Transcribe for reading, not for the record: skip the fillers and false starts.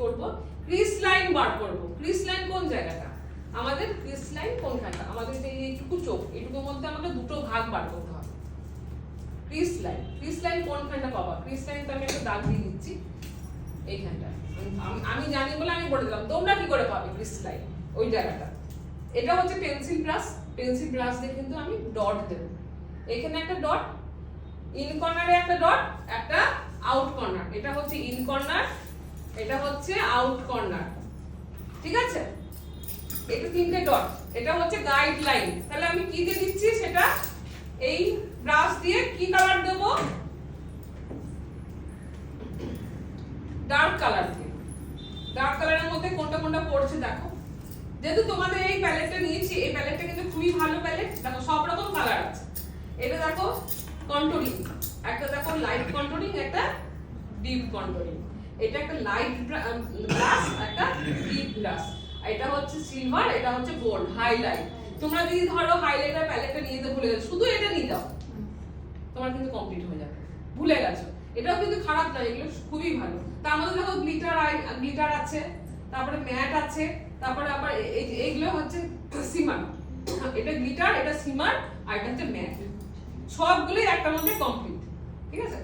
করব, Chris line বার করব। Chris line কোন জায়গাটা, আমাদের ক্রিস লাইন কোনখানটা, আমাদের এইটুকু চোখ, এইটুকুর মধ্যে আমাকে দুটো ভাগ বার করতে হবে। ক্রিস লাইন কোনখানটা পাবা, ক্রিস লাইন তো আমি একটা দাগ দিয়ে দিচ্ছি এইখানটা, আমি জানি বলে আমি বলে দিলাম, তোমরা কি করে পাবে ক্রিস লাইন ওই জায়গাটা। এটা হচ্ছে পেন্সিল ব্রাশ দিয়ে কিন্তু আমি ডট দেব, এখানে একটা ডট, ইন কর্নারে একটা ডট, একটা আউট কর্নার, এটা হচ্ছে ইন কর্নার, এটা হচ্ছে আউট কর্নার, ঠিক আছে। এটা তিনটে ডট, এটা হচ্ছে গাইডলাইন। তাহলে আমি কি দিয়ে দিচ্ছি সেটা, এই ব্রাশ দিয়ে কি কালার দেব, ডার্ক কালার দিয়ে। ডার্ক কালারের মধ্যে কোনটা কোনটা পড়ছে দেখো, যেহেতু তোমাদের এই প্যালেটটা নিয়েছি, এই প্যালেটটা কিন্তু খুবই ভালো প্যালেট, দেখো সব রকম কালার আছে। এটা দেখো কন্টুরিং, একটা দেখো লাইট কন্টুরিং, একটা ডিপ কন্টুরিং, এটা একটা লাইট ব্রাশ, একটা ডিপ ব্রাশ, এটা হচ্ছে সিলভার, এটা হচ্ছে গোল্ড হাইলাইট। তোমরা যদি ধরো হাইলাইটার প্যালেটটা নিয়ে যেতে ভুলে গেছো, শুধু এটা নিয়ে যাও, তোমার কিন্তু কমপ্লিট হয়ে যাবে। ভুলে গেছো, এটাও কিন্তু খারাপ না, এগুলো খুবই ভালো। তার মধ্যে দেখো গ্লিটার আছে, তারপরে ম্যাট আছে, তারপরে আবার এইগুলো হচ্ছে সিমার, এটা গ্লিটার, এটা সিমার, আর এটা হচ্ছে ম্যাট, সবগুলোই একটার মধ্যে কমপ্লিট, ঠিক আছে।